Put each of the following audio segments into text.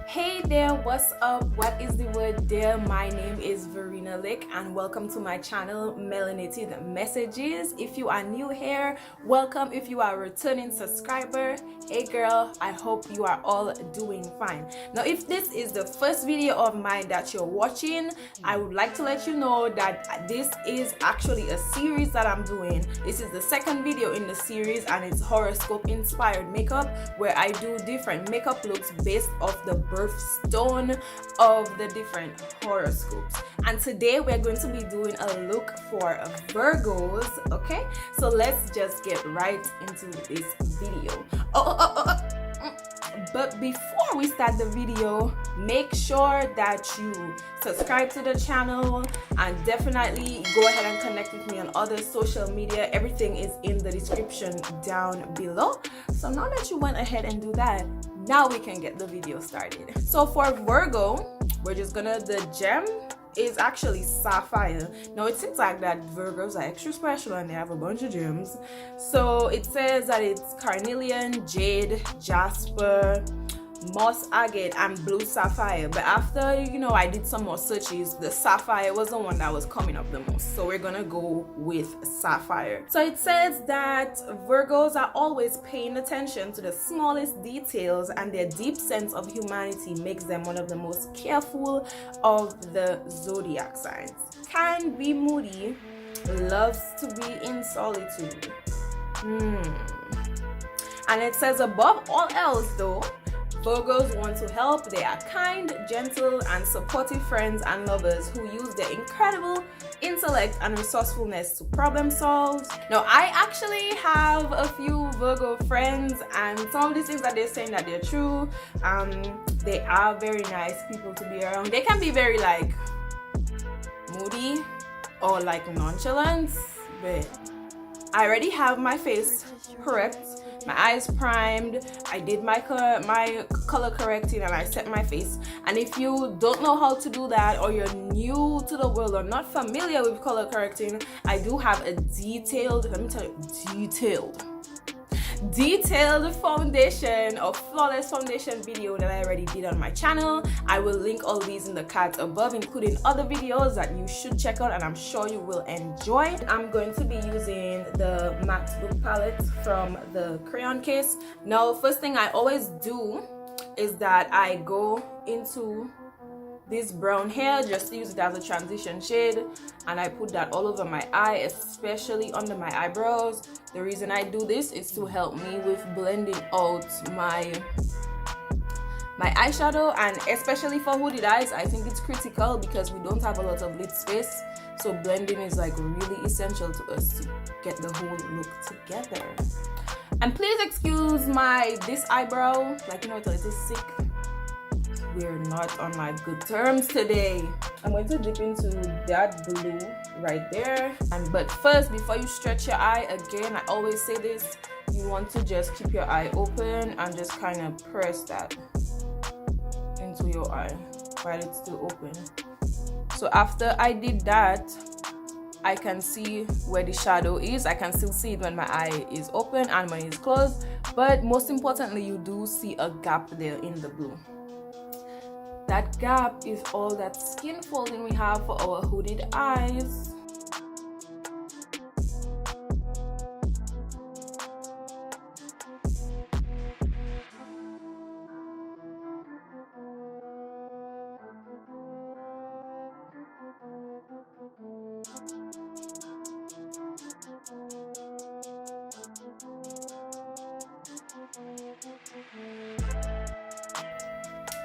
Hey there, what's up? What is the word there? My name is Verena Lick and welcome to my channel Melanated Messages. If you are new here, welcome. If you are a returning subscriber, hey girl, I hope you are all doing fine. Now if this is the first video of mine that you're watching, I would like to let you know that this is actually a series that I'm doing. This is the second video in the series and it's horoscope inspired makeup, where I do different makeup looks based off the birthstone of the different horoscopes. And today we're going to be doing a look for Virgos. Okay, so let's just get right into this video. But before we start the video, make sure that you subscribe to the channel and definitely go ahead and connect with me on other social media. Everything is in the description down below. So now that you went ahead and do that, now we can get the video started. So for Virgo, we're just gonna, the gem is actually sapphire. Now it seems like that Virgos are extra special and they have a bunch of gems. So it says that it's carnelian, jade, jasper, moss agate and blue sapphire. But after I did some more searches, the sapphire was the one that was coming up the most, so we're gonna go with sapphire. So it says that Virgos are always paying attention to the smallest details, and their deep sense of humanity makes them one of the most careful of the zodiac signs. Can be moody, loves to be in solitude. And it says above all else though, Virgos want to help. They are kind, gentle, and supportive friends and lovers who use their incredible intellect and resourcefulness to problem solve. Now, I actually have a few Virgo friends, and some of these things that they're saying that they're true. They are very nice people to be around. They can be very like moody or like nonchalant, but I already have my face correct, my eyes primed, I did my color correcting, and I set my face. And if you don't know how to do that, or you're new to the world or not familiar with color correcting, I do have a detailed foundation or flawless foundation video that I already did on my channel. I will link all these in the cards above, including other videos that you should check out and I'm sure you will enjoy. I'm going to be using the matte look palette from the Crayon case. Now, first thing I always do is that I go into this brown hair, just use it as a transition shade, and I put that all over my eye, especially under my eyebrows. The reason I do this is to help me with blending out my eyeshadow, and especially for hooded eyes, I think it's critical because we don't have a lot of lid space. So blending is like really essential to us to get the whole look together. And please excuse this eyebrow, like it's a little sick. We're not on like good terms today. I'm going to dip into that blue right there. But first, before you stretch your eye, again, I always say this, you want to just keep your eye open and just kind of press that into your eye while it's still open. So after I did that, I can see where the shadow is. I can still see it when my eye is open and when it's closed. But most importantly, you do see a gap there in the blue. That gap is all that skin folding we have for our hooded eyes.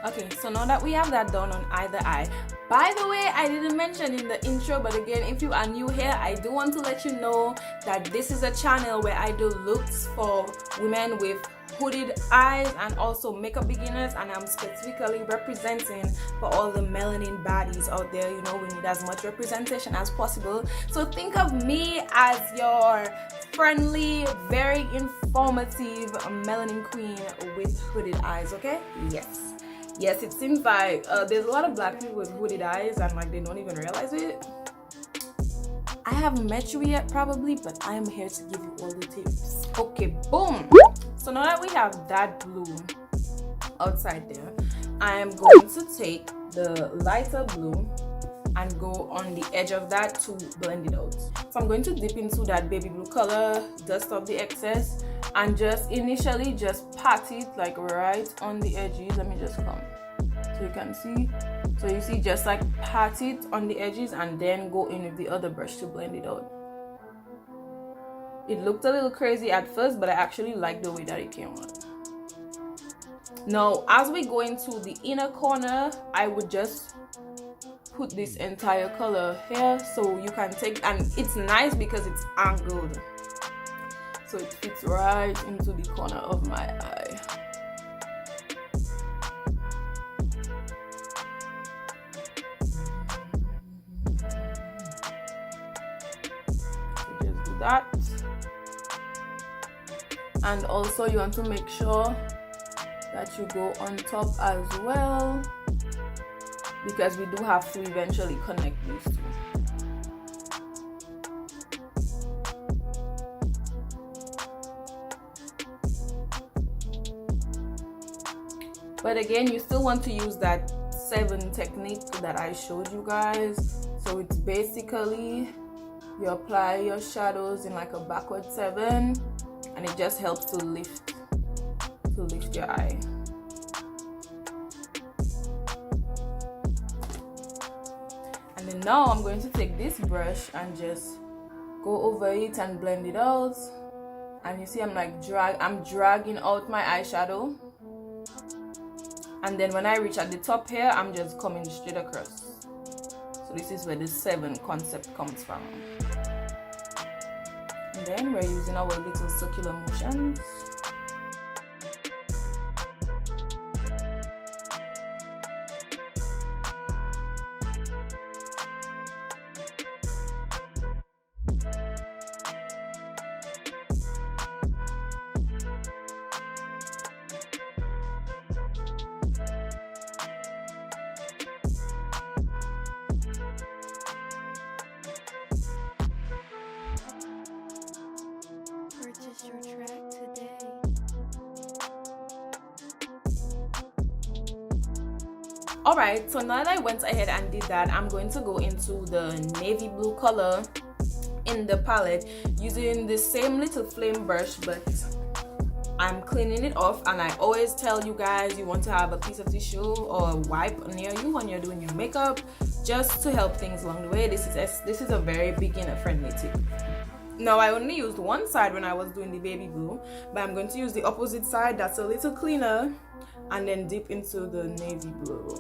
Okay, so now that we have that done on either eye, by the way, I didn't mention in the intro, but again, if you are new here, I do want to let you know that this is a channel where I do looks for women with hooded eyes and also makeup beginners, and I'm specifically representing for all the melanin baddies out there. We need as much representation as possible. So think of me as your friendly, very informative melanin queen with hooded eyes, okay? Yes, it seems like there's a lot of black people with hooded eyes and like they don't even realize it. I haven't met you yet probably, but I am here to give you all the tips. Okay, boom. So now that we have that blue outside there, I am going to take the lighter blue and go on the edge of that to blend it out. So I'm going to dip into that baby blue color, dust off the excess, and just initially just pat it like right on the edges. Let me just come so you can see. So you see, just like pat it on the edges and then go in with the other brush to blend it out. It looked a little crazy at first, but I actually like the way that it came out. Now as we go into the inner corner, I would just put this entire color here so you can take, and it's nice because it's angled, so it fits right into the corner of my eye. So just do that. And also you want to make sure that you go on top as well, because we do have to eventually connect these two. But again, you still want to use that 7 technique that I showed you guys. So it's basically you apply your shadows in like a backward 7, and it just helps to lift your eye. And then now I'm going to take this brush and just go over it and blend it out. And you see I'm dragging out my eyeshadow. And then when I reach at the top here, I'm just coming straight across. So this is where the 7 concept comes from. And then we're using our little circular motions. Alright, so now that I went ahead and did that, I'm going to go into the navy blue color in the palette using the same little flame brush, but I'm cleaning it off. And I always tell you guys, you want to have a piece of tissue or a wipe near you when you're doing your makeup, just to help things along the way. This is a very beginner friendly tip. Now I only used one side when I was doing the baby blue, but I'm going to use the opposite side that's a little cleaner, and then dip into the navy blue.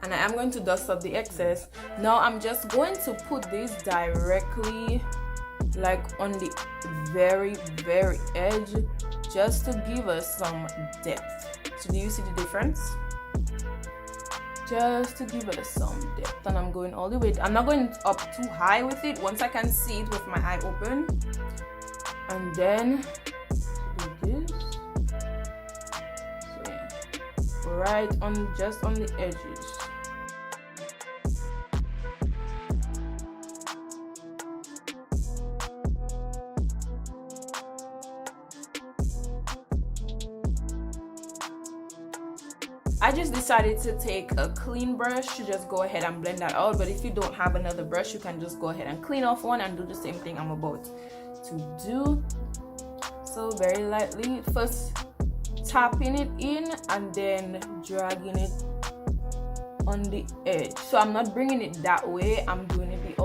And I am going to dust up the excess. Now I'm just going to put this directly like on the very edge, just to give us some depth. So do you see the difference? Just to give it some depth. And I'm going all the way. I'm not going up too high with it. Once I can see it with my eye open, and then do this. So yeah, right on, just on the edges. I just decided to take a clean brush to just go ahead and blend that out. But if you don't have another brush, you can just go ahead and clean off one and do the same thing I'm about to do. So very lightly, first tapping it in and then dragging it on the edge. So I'm not bringing it that way, I'm doing it the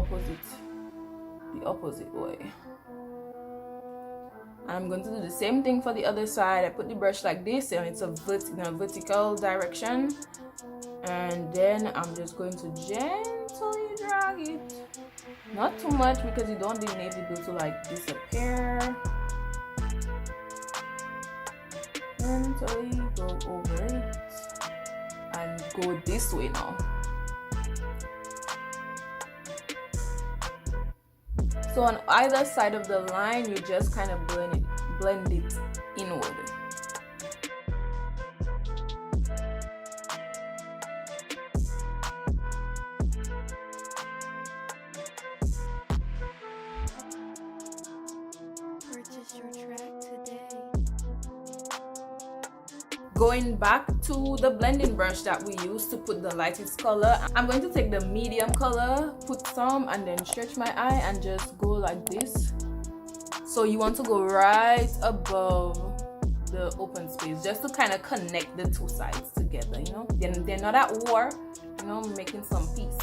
opposite way. And I'm going to do the same thing for the other side. I put the brush like this, and it's in a vertical direction, and then I'm just going to gently drag it, not too much because you don't want the navy blue to like disappear. Gently go over it and go this way now. So on either side of the line, you just kind of blend it inward. Purchase your track today. Going back to the blending brush that we used to put the lightest color, I'm going to take the medium color, put some, and then stretch my eye and just go like this. So you want to go right above the open space, just to kind of connect the two sides together, you know. Then they're not at war, you know, making some peace.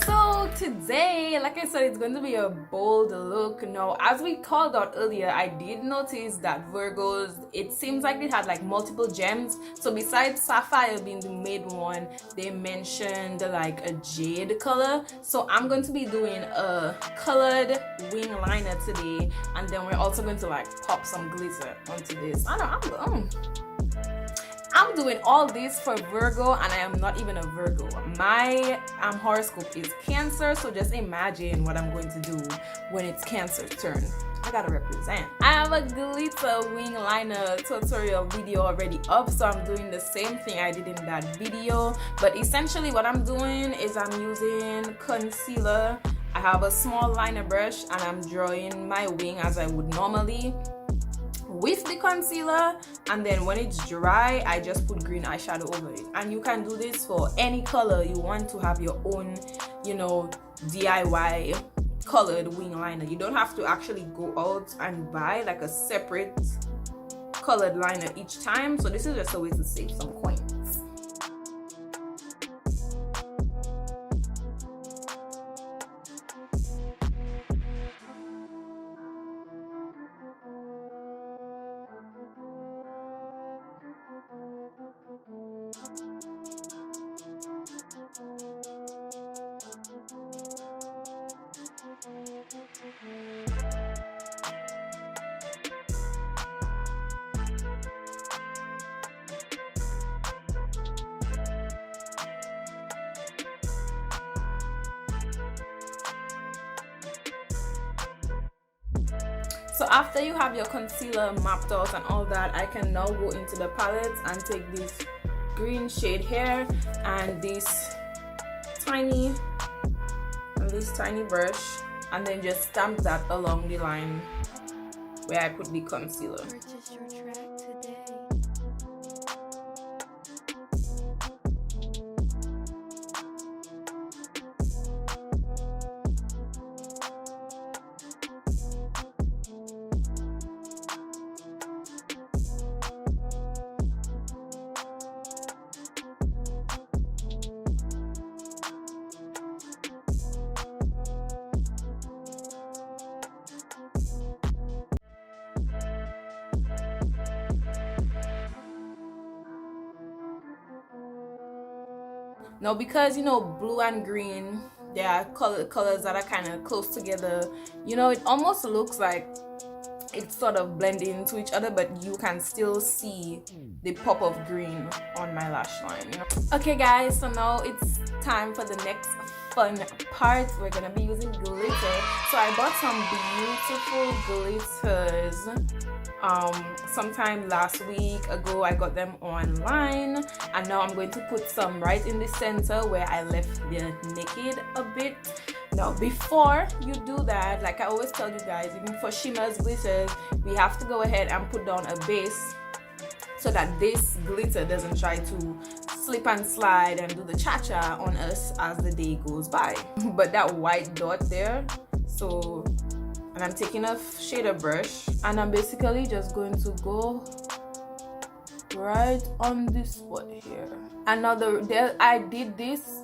So today, like I said, it's going to be a bold look. Now, as we called out earlier, I did notice that Virgos, it seems like they had like multiple gems. So besides sapphire being the main one, they mentioned like a jade color. So I'm going to be doing a colored wing liner today, and then we're also going to like pop some glitter onto this. I know I'm doing all this for Virgo, and I am not even a Virgo. My horoscope is Cancer, so just imagine what I'm going to do when it's Cancer's turn. I gotta represent. I have a glitter wing liner tutorial video already up, so I'm doing the same thing I did in that video. But essentially what I'm doing is I'm using concealer. I have a small liner brush and I'm drawing my wing as I would normally with the concealer, and then when it's dry I just put green eyeshadow over it. And you can do this for any color you want to have your own, you know, DIY colored wing liner. You don't have to actually go out and buy like a separate colored liner each time. So this is just a way to save some coins. So after you have your concealer mapped out and all that, I can now go into the palette and take this green shade here and this tiny brush, and then just stamp that along the line where I put the concealer. Purchase your track today. Now, because you know blue and green, they are colors that are kind of close together, you know, it almost looks like it's sort of blending into each other, but you can still see the pop of green on my lash line, you know? Okay guys, so now it's time for the next fun part. We're gonna be using glitter. So I bought some beautiful glitters sometime last week ago. I got them online, and now I'm going to put some right in the center where I left the naked a bit. Now before you do that, like I always tell you guys, even for shimmers, glitters, we have to go ahead and put down a base so that this glitter doesn't try to slip and slide and do the cha-cha on us as the day goes by. But that white dot there, so, and I'm taking a shader brush and I'm basically just going to go right on this spot here. And now I did this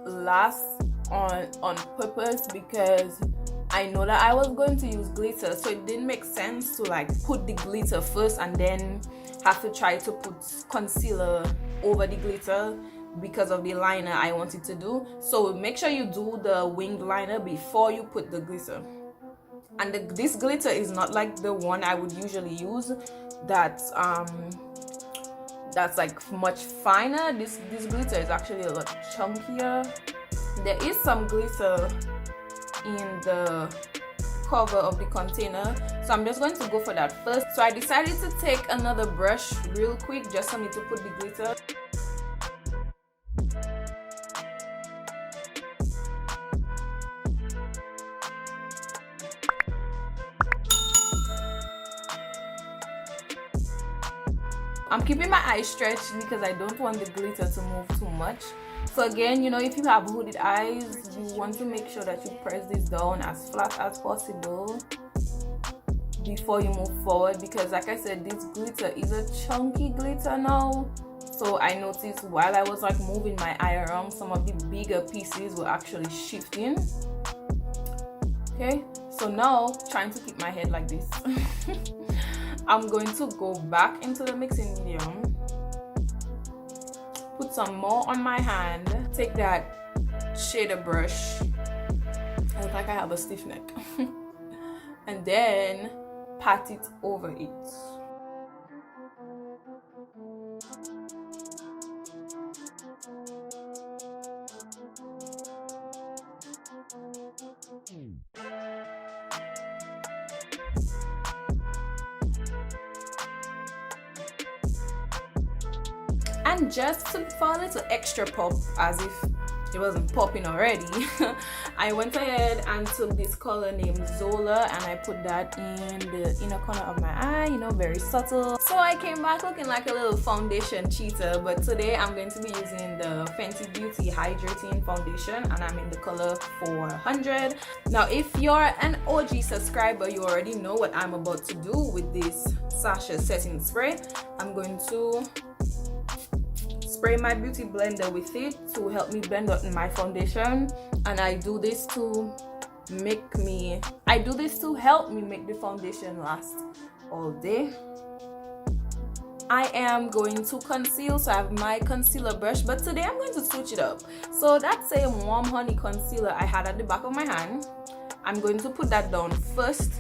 last on purpose because I know that I was going to use glitter, so it didn't make sense to like put the glitter first and then have to try to put concealer over the glitter because of the liner I wanted to do. So make sure you do the winged liner before you put the glitter. And this glitter is not like the one I would usually use that's like much finer. This glitter is actually a lot chunkier. There is some glitter in the cover of the container, so I'm just going to go for that first. So I decided to take another brush real quick just for me to put the glitter. I'm keeping my eyes stretched because I don't want the glitter to move too much. So again, you know, if you have hooded eyes, you want to make sure that you press this down as flat as possible before you move forward, because like I said, this glitter is a chunky glitter now. So I noticed while I was like moving my eye around, some of the bigger pieces were actually shifting. Okay, so now trying to keep my head like this. I'm going to go back into the mixing medium, put some more on my hand, take that shader brush, I look like I have a stiff neck, and then pat it over it. And just for a little extra pop, as if it wasn't popping already, I went ahead and took this color named Zola and I put that in the inner corner of my eye, you know, very subtle. So I came back looking like a little foundation cheater, but today I'm going to be using the Fenty Beauty Hydrating Foundation and I'm in the color 400. Now, if you're an OG subscriber, you already know what I'm about to do with this Sacha setting spray. I'm going to spray my beauty blender with it to help me blend out my foundation, and I do this to help me make the foundation last all day. I am going to conceal, so I have my concealer brush, but today I'm going to switch it up. So that same warm honey concealer I had at the back of my hand, I'm going to put that down first.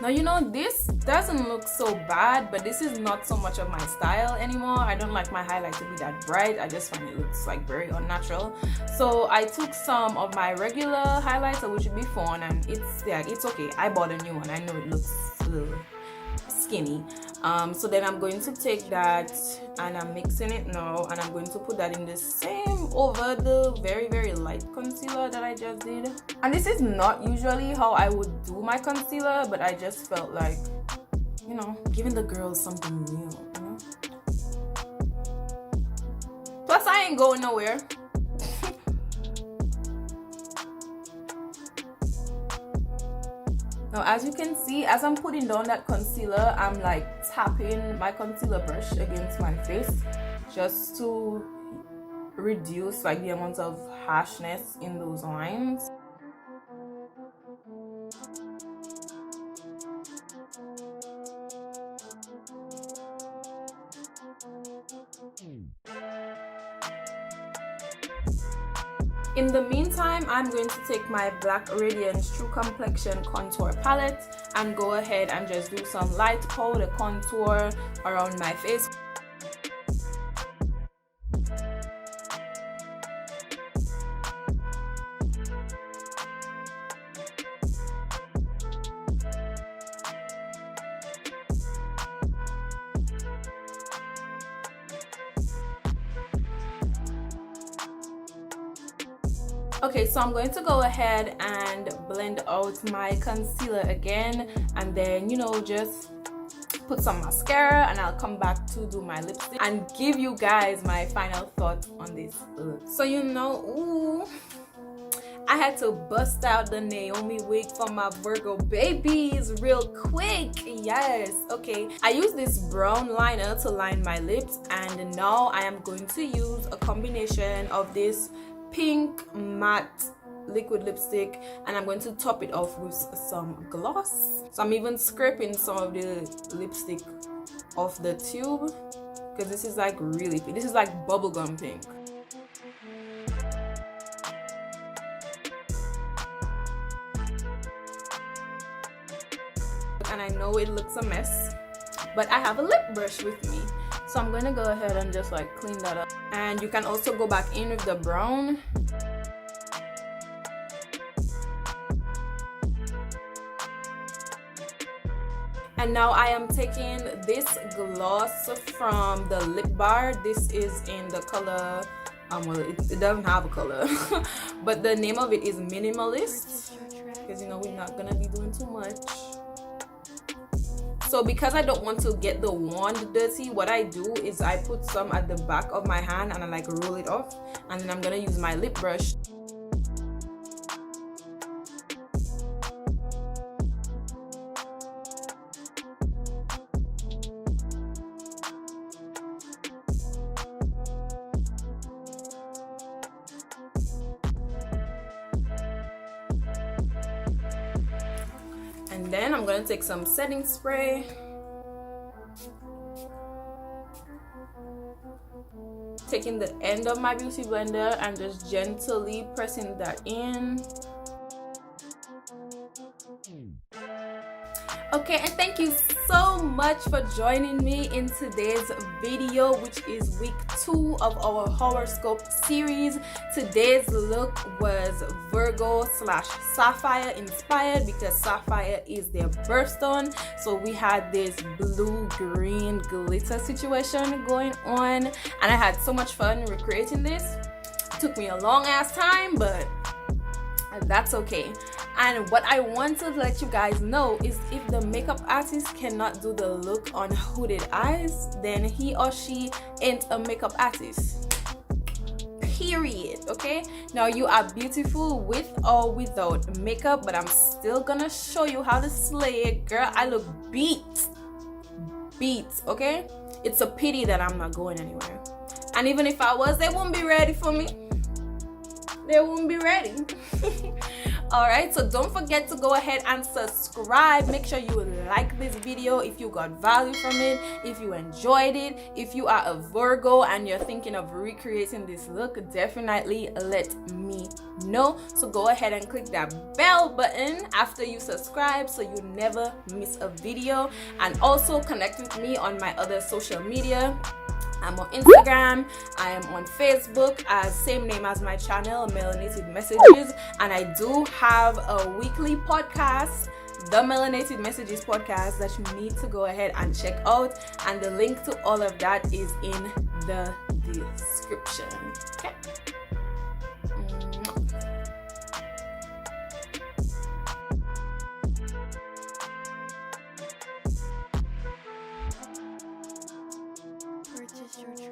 Now, you know, this doesn't look so bad, but this is not so much of my style anymore. I don't like my highlight to be that bright. I just find it looks like very unnatural. So I took some of my regular highlighter, which would be Fawn, and it's okay. I bought a new one. I know it looks a little skinny. So then I'm going to take that and I'm mixing it now, and I'm going to put that in the same over the very, very light concealer that I just did. And this is not usually how I would do my concealer, but I just felt like, you know, giving the girls something new, you know? Plus, I ain't going nowhere. Now, as you can see, as I'm putting down that concealer, I'm like tapping my concealer brush against my face just to reduce like the amount of harshness in those lines. In the meantime, I'm going to take my black Radiance True Complexion contour palette and go ahead and just do some light powder contour around my face. Okay, so I'm going to go ahead and blend out my concealer again, and then, you know, just put some mascara, and I'll come back to do my lipstick and give you guys my final thoughts on this look. So, you know, ooh, I had to bust out the Naomi wig for my Virgo babies real quick. Yes, okay. I use this brown liner to line my lips, and now I am going to use a combination of this pink matte liquid lipstick, and I'm going to top it off with some gloss. So I'm even scraping some of the lipstick off the tube because this is like really pink. This is like bubblegum pink. And I know it looks a mess, but I have a lip brush with me. So I'm gonna go ahead and just like clean that up. And you can also go back in with the brown. And now I am taking this gloss from the lip bar. This is in the color, well, it doesn't have a color, but the name of it is Minimalist, because you know we're not gonna be doing too much. So because I don't want to get the wand dirty, what I do is I put some at the back of my hand and I like roll it off, and then I'm gonna use my lip brush. And then I'm gonna take some setting spray. Taking the end of my beauty blender and just gently pressing that in. Okay, and thank you so much for joining me in today's video, which is week 2 of our horoscope series. Today's look was Virgo / Sapphire inspired, because Sapphire is their birthstone. So we had this blue-green glitter situation going on, and I had so much fun recreating this. It took me a long ass time, but that's okay. And what I want to let you guys know is if the makeup artist cannot do the look on hooded eyes, then he or she ain't a makeup artist. Period. Okay? Now you are beautiful with or without makeup, but I'm still gonna show you how to slay it. Girl, I look beat. Okay? It's a pity that I'm not going anywhere. And even if I was, they won't be ready for me. They won't be ready. Alright, so don't forget to go ahead and subscribe. Make sure you like this video if you got value from it, if you enjoyed it. If you are a Virgo and you're thinking of recreating this look, definitely let me know. So go ahead and click that bell button after you subscribe so you never miss a video. And also connect with me on my other social media. I'm on Instagram, I am on Facebook as same name as my channel, Melanated Messages, and I do have a weekly podcast, the Melanated Messages podcast, that you need to go ahead and check out, and the link to all of that is in the description. Okay. Purchase your